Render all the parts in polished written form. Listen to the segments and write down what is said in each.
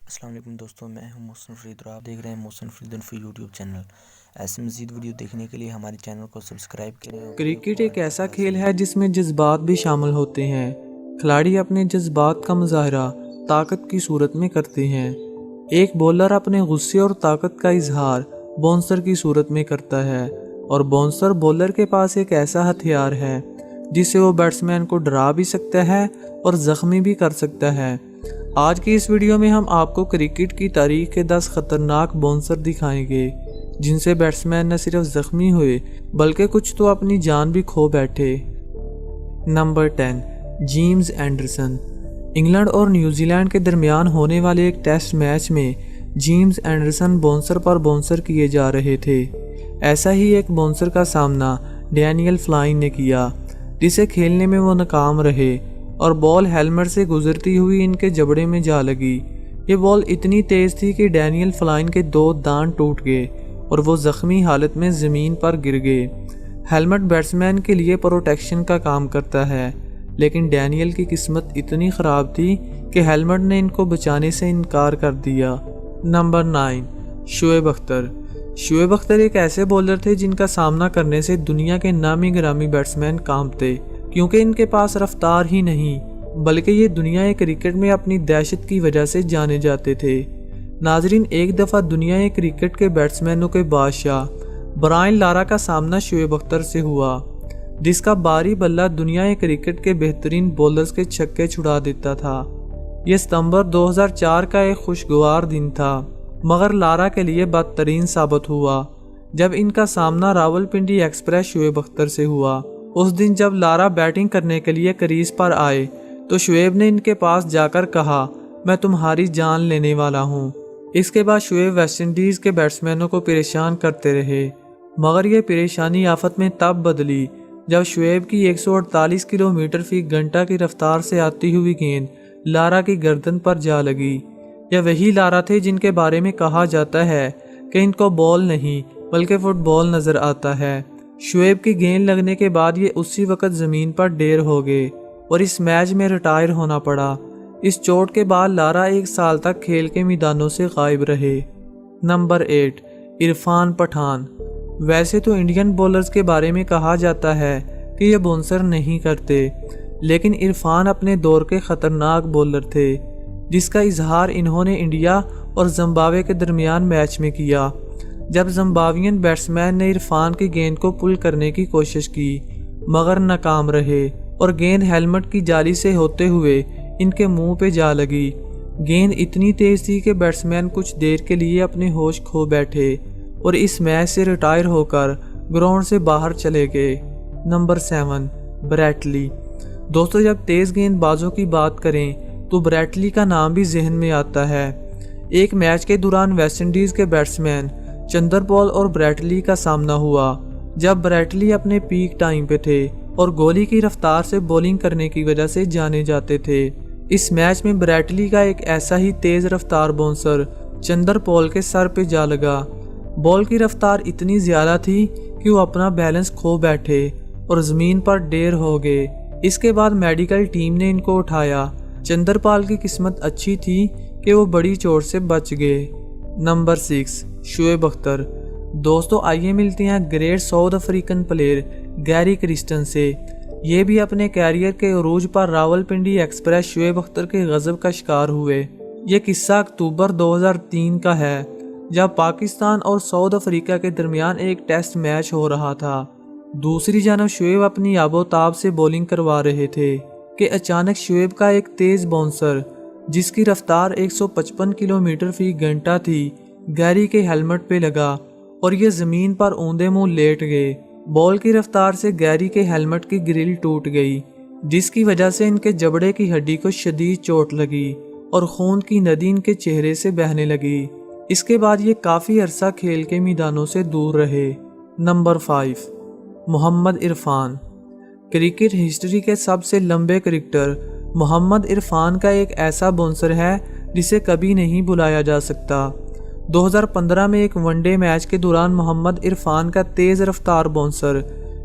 السلام علیکم دوستوں، میں ہوں محسن فرید اور آپ دیکھ رہے ہیں محسن فرید انفو یوٹیوب چینل۔ ایسے مزید ویڈیو دیکھنے کے لیے ہمارے چینل کو سبسکرائب کریں۔ کرکٹ ایک ایسا کھیل ہے جس میں جذبات بھی شامل ہوتے ہیں۔ کھلاڑی اپنے جذبات کا مظاہرہ طاقت کی صورت میں کرتے ہیں۔ ایک بولر اپنے غصے اور طاقت کا اظہار باؤنسر کی صورت میں کرتا ہے، اور باؤنسر بولر کے پاس ایک ایسا ہتھیار ہے جس سے وہ بیٹسمین کو ڈرا بھی سکتا ہے اور زخمی بھی کر سکتا ہے۔ آج کی اس ویڈیو میں ہم آپ کو کرکٹ کی تاریخ کے 10 خطرناک باؤنسر دکھائیں گے جن سے بیٹسمین نہ صرف زخمی ہوئے بلکہ کچھ تو اپنی جان بھی کھو بیٹھے۔ Number 10، James Anderson. انگلینڈ اور نیوزی لینڈ کے درمیان ہونے والے ایک ٹیسٹ میچ میں جیمز اینڈرسن باؤنسر پر باؤنسر کیے جا رہے تھے۔ ایسا ہی ایک باؤنسر کا سامنا ڈینیل فلائن نے کیا، جسے کھیلنے میں وہ ناکام رہے اور بال ہیلمٹ سے گزرتی ہوئی ان کے جبڑے میں جا لگی۔ یہ بال اتنی تیز تھی کہ ڈینیل فلائن کے 2 دانت ٹوٹ گئے اور وہ زخمی حالت میں زمین پر گر گئے۔ ہیلمٹ بیٹسمین کے لیے پروٹیکشن کا کام کرتا ہے، لیکن ڈینیل کی قسمت اتنی خراب تھی کہ ہیلمٹ نے ان کو بچانے سے انکار کر دیا۔ نمبر 9، شعیب اختر۔ شعیب اختر ایک ایسے بولر تھے جن کا سامنا کرنے سے دنیا کے نامی گرامی بیٹسمین کانپتے، کیونکہ ان کے پاس رفتار ہی نہیں بلکہ یہ دنیا کرکٹ میں اپنی دہشت کی وجہ سے جانے جاتے تھے۔ ناظرین، ایک دفعہ دنیا کرکٹ کے بیٹسمینوں کے بادشاہ برائن لارا کا سامنا شعیب اختر سے ہوا، جس کا باری بلہ دنیا کرکٹ کے بہترین بولرز کے چھکے چھڑا دیتا تھا۔ یہ ستمبر 2004 کا ایک خوشگوار دن تھا، مگر لارا کے لیے بدترین ثابت ہوا جب ان کا سامنا راولپنڈی ایکسپریس شعیب اختر سے ہوا۔ اس دن جب لارا بیٹنگ کرنے کے لیے کریز پر آئے تو شعیب نے ان کے پاس جا کر کہا، میں تمہاری جان لینے والا ہوں۔ اس کے بعد شعیب ویسٹ انڈیز کے بیٹسمینوں کو پریشان کرتے رہے، مگر یہ پریشانی آفت میں تب بدلی جب شعیب کی 148 کلومیٹر فی گھنٹہ کی رفتار سے آتی ہوئی گیند لارا کی گردن پر جا لگی۔ یہ وہی لارا تھے جن کے بارے میں کہا جاتا ہے کہ ان کو بال نہیں بلکہ فٹ بال نظر آتا ہے۔ شعیب کی گیند لگنے کے بعد یہ اسی وقت زمین پر ڈیر ہو گئے اور اس میچ میں ریٹائر ہونا پڑا۔ اس چوٹ کے بعد لارا 1 سال تک کھیل کے میدانوں سے غائب رہے۔ نمبر 8، عرفان پٹھان۔ ویسے تو انڈین بولرز کے بارے میں کہا جاتا ہے کہ یہ باؤنسر نہیں کرتے، لیکن عرفان اپنے دور کے خطرناک بولر تھے، جس کا اظہار انہوں نے انڈیا اور زمبابوے کے درمیان میچ میں کیا، جب زمبابوین بیٹسمین نے عرفان کی گیند کو پل کرنے کی کوشش کی مگر ناکام رہے اور گیند ہیلمٹ کی جالی سے ہوتے ہوئے ان کے منہ پہ جا لگی۔ گیند اتنی تیز تھی کہ بیٹسمین کچھ دیر کے لیے اپنے ہوش کھو بیٹھے اور اس میچ سے ریٹائر ہو کر گراؤنڈ سے باہر چلے گئے۔ نمبر 7، بریٹ لی۔ دوستو، جب تیز گیند بازوں کی بات کریں تو بریٹ لی کا نام بھی ذہن میں آتا ہے۔ ایک میچ کے دوران ویسٹ انڈیز کے بیٹسمین چندر پال اور بریٹ لی کا سامنا ہوا جب بریٹ لی اپنے پیک ٹائم پہ تھے اور گولی کی رفتار سے بولنگ کرنے کی وجہ سے جانے جاتے تھے۔ اس میچ میں بریٹ لی کا ایک ایسا ہی تیز رفتار باؤنسر چندر پال کے سر پہ جا لگا۔ بال کی رفتار اتنی زیادہ تھی کہ وہ اپنا بیلنس کھو بیٹھے اور زمین پر ڈیر ہو گئے۔ اس کے بعد میڈیکل ٹیم نے ان کو اٹھایا۔ چندر پال کی قسمت اچھی تھی کہ وہ بڑی چوٹ سے بچ گئے۔ نمبر 6، شعیب اختر۔ دوستو، آئیے ملتے ہیں گریٹ ساؤتھ افریقن پلیئر گیری کرسٹن سے۔ یہ بھی اپنے کیریئر کے عروج پر راولپنڈی ایکسپریس شعیب اختر کے غضب کا شکار ہوئے۔ یہ قصہ اکتوبر 2003 کا ہے، جب پاکستان اور ساؤتھ افریقہ کے درمیان ایک ٹیسٹ میچ ہو رہا تھا۔ دوسری جانب شعیب اپنی آب و تاب سے بولنگ کروا رہے تھے کہ اچانک شعیب کا ایک تیز باؤنسر جس کی رفتار 155 کلومیٹر فی گھنٹہ تھی گیری کے ہیلمٹ پہ لگا اور یہ زمین پر اوندے منہ لیٹ گئے۔ بال کی رفتار سے گیری کے ہیلمٹ کی گرل ٹوٹ گئی، جس کی وجہ سے ان کے جبڑے کی ہڈی کو شدید چوٹ لگی اور خون کی ندی ان کے چہرے سے بہنے لگی۔ اس کے بعد یہ کافی عرصہ کھیل کے میدانوں سے دور رہے۔ نمبر 5، محمد عرفان۔ کرکٹ ہسٹری کے سب سے لمبے کرکٹر محمد عرفان کا ایک ایسا باؤنسر ہے جسے کبھی نہیں بلایا جا سکتا۔ 2015 میں ایک ون ڈے میچ کے دوران محمد عرفان کا تیز رفتار باؤنسر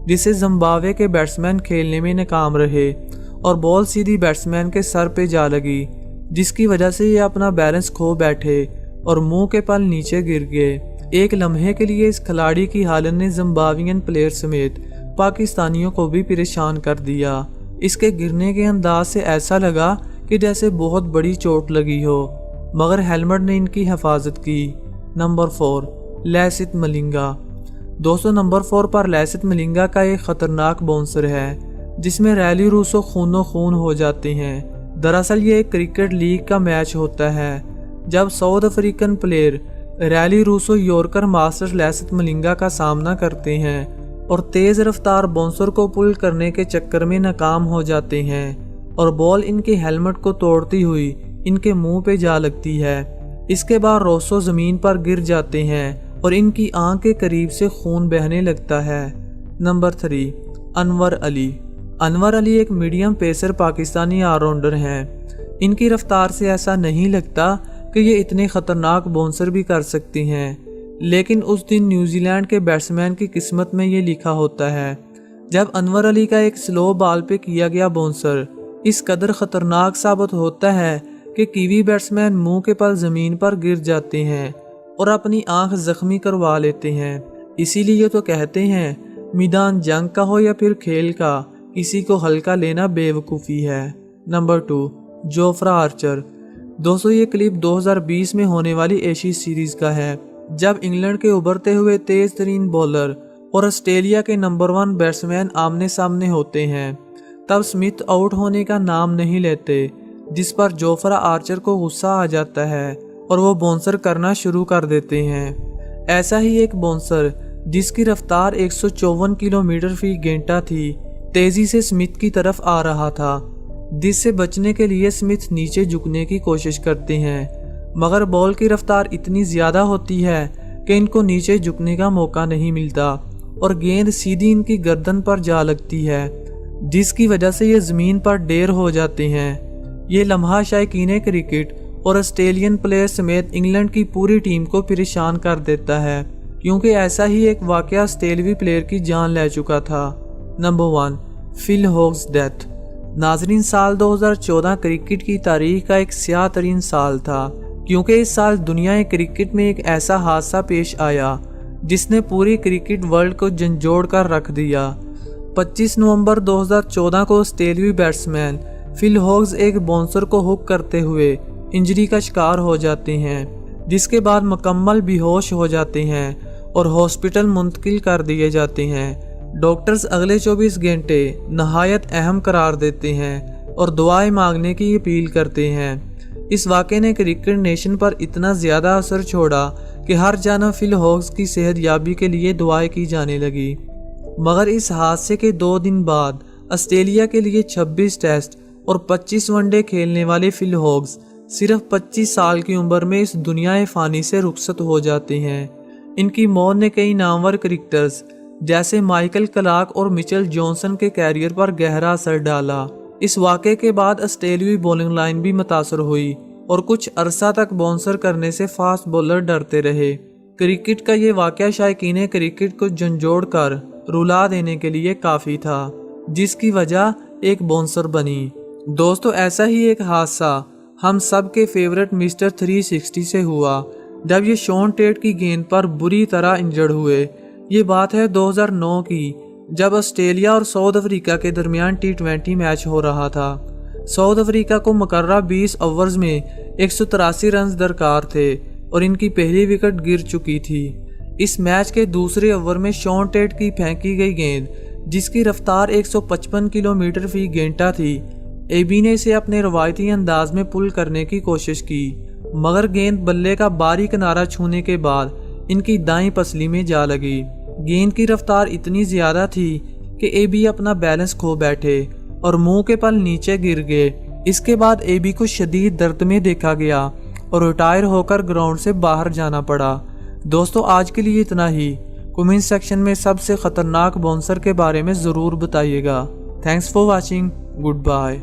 جسے زمبابوے کے بیٹسمین کھیلنے میں ناکام رہے اور بال سیدھی بیٹسمین کے سر پہ جا لگی، جس کی وجہ سے یہ اپنا بیلنس کھو بیٹھے اور منہ کے پل نیچے گر گئے۔ ایک لمحے کے لیے اس کھلاڑی کی حالت نے زمبابوین پلیئر سمیت پاکستانیوں کو بھی پریشان کر دیا۔ اس کے گرنے کے انداز سے ایسا لگا کہ جیسے بہت بڑی چوٹ لگی ہو، مگر ہیلمٹ نے ان کی حفاظت کی۔ Number 4، list Malinga. دوستو، نمبر 4 پر لیسٹ ملنگا کا ایک خطرناک باؤنسر ہے جس میں ریلی روسو خونوں خون ہو جاتے ہیں۔ دراصل یہ ایک کرکٹ لیگ کا میچ ہوتا ہے جب South African player Rilee Rossouw yorker master Lasith Malinga کا سامنا کرتے ہیں اور تیز رفتار باؤنسر کو پل کرنے کے چکر میں ناکام ہو جاتے ہیں اور بال ان کے ہیلمٹ کو توڑتی ہوئی ان کے منہ پہ جا لگتی ہے۔ اس کے بعد روسو زمین پر گر جاتے ہیں اور ان کی آنکھ کے قریب سے خون بہنے لگتا ہے۔ نمبر 3، انور علی۔ انور علی ایک medium pacer Pakistani all rounder ہیں۔ ان کی رفتار سے ایسا نہیں لگتا کہ یہ اتنے خطرناک باؤنسر بھی کر سکتے ہیں، لیکن اس دن نیوزی لینڈ کے بیٹسمین کی قسمت میں یہ لکھا ہوتا ہے جب انور علی کا ایک سلو بال پہ کیا گیا باؤنسر اس قدر خطرناک ثابت ہوتا ہے کہ کیوی بیٹسمین منہ کے پل زمین پر گر جاتے ہیں اور اپنی آنکھ زخمی کروا لیتے ہیں۔ اسی لیے تو کہتے ہیں میدان جنگ کا ہو یا پھر کھیل کا، کسی کو ہلکا لینا بے وقوفی ہے۔ Number 2، جوفرا Archer. دوستو، یہ کلپ 2020 میں ہونے والی ایشیا سیریز کا ہے جب انگلینڈ کے ابھرتے ہوئے تیز ترین بولر اور آسٹریلیا کے نمبر 1 بیٹسمین آمنے سامنے ہوتے ہیں۔ تب سمتھ آؤٹ ہونے کا نام نہیں لیتے، جس پر جوفرا آرچر کو غصہ آ جاتا ہے اور وہ باؤنسر کرنا شروع کر دیتے ہیں۔ ایسا ہی ایک باؤنسر جس کی رفتار 154 کلومیٹر فی گھنٹہ تھی تیزی سے سمتھ کی طرف آ رہا تھا، جس سے بچنے کے لیے سمتھ نیچے جھکنے کی کوشش کرتے ہیں، مگر بال کی رفتار اتنی زیادہ ہوتی ہے کہ ان کو نیچے جھکنے کا موقع نہیں ملتا اور گیند سیدھی ان کی گردن پر جا لگتی ہے، جس کی وجہ سے یہ زمین پر ڈیر ہو جاتے ہیں۔ یہ لمحہ شائقین کرکٹ اور آسٹریلین پلیئر سمیت انگلینڈ کی پوری ٹیم کو پریشان کر دیتا ہے، کیونکہ ایسا ہی ایک واقعہ آسٹریلوی پلیئر کی جان لے چکا تھا۔ نمبر 1، فل ہوگز ڈیتھ۔ ناظرین، سال 2014 کرکٹ کی تاریخ کا ایک سیاہ ترین سال تھا، کیونکہ اس سال دنیا کرکٹ میں ایک ایسا حادثہ پیش آیا جس نے پوری کرکٹ ورلڈ کو جھنجھوڑ کر رکھ دیا۔ 25 نومبر 2014 کو آسٹریلوی بیٹسمین فل ہوگز ایک باؤنسر کو ہک کرتے ہوئے انجری کا شکار ہو جاتے ہیں، جس کے بعد مکمل بے ہوش ہو جاتے ہیں اور ہاسپٹل منتقل کر دیے جاتے ہیں۔ ڈاکٹرز اگلے 24 گھنٹے نہایت اہم قرار دیتے ہیں اور دعائیں مانگنے کی اپیل کرتے ہیں۔ اس واقعے نے کرکٹ نیشن پر اتنا زیادہ اثر چھوڑا کہ ہر جانب فل ہوگز کی صحت یابی کے لیے دعائیں کی جانے لگی۔ مگر اس حادثے کے 2 دن بعد آسٹریلیا کے لیے 26 ٹیسٹ اور 25 ون ڈے کھیلنے والے فل ہوگز صرف 25 سال کی عمر میں اس دنیا فانی سے رخصت ہو جاتے ہیں۔ ان کی موت نے کئی نامور کرکٹرز جیسے مائیکل کلارک اور مچل جانسن کے کیریئر پر گہرا اثر ڈالا۔ اس واقعے کے بعد آسٹریلوی بولنگ لائن بھی متاثر ہوئی اور کچھ عرصہ تک باؤنسر کرنے سے فاسٹ بولر ڈرتے رہے۔ کرکٹ کا یہ واقعہ شائقین کرکٹ کو جھنجھوڑ کر رلا دینے کے لیے کافی تھا، جس کی وجہ ایک باؤنسر بنی۔ دوستو، ایسا ہی ایک حادثہ ہم سب کے فیورٹ مسٹر 360 سے ہوا جب یہ شون ٹیٹ کی گیند پر بری طرح انجرڈ ہوئے۔ یہ بات ہے 2009 کی، جب آسٹریلیا اور ساؤتھ افریقہ کے درمیان T20 میچ ہو رہا تھا۔ ساؤتھ افریقہ کو مقررہ 20 اوورز میں 183 رنز درکار تھے اور ان کی پہلی وکٹ گر چکی تھی۔ اس میچ کے دوسرے اوور میں شون ٹیٹ کی پھینکی گئی گیند، جس کی رفتار 155 کلومیٹر فی گھنٹہ تھی، اے بی نے اسے اپنے روایتی انداز میں پل کرنے کی کوشش کی، مگر گیند بلے کا باری کنارہ چھونے کے بعد ان کی دائیں پسلی میں جا لگی۔ گیند کی رفتار اتنی زیادہ تھی کہ اے بی اپنا بیلنس کھو بیٹھے اور منہ کے پل نیچے گر گئے۔ اس کے بعد اے بی کو شدید درد میں دیکھا گیا اور ریٹائر ہو کر گراؤنڈ سے باہر جانا پڑا۔ دوستو، آج کے لیے اتنا ہی۔ کمنٹ سیکشن میں سب سے خطرناک باؤنسر کے بارے میں ضرور بتائیے گا۔ Thanks for watching. Good bye.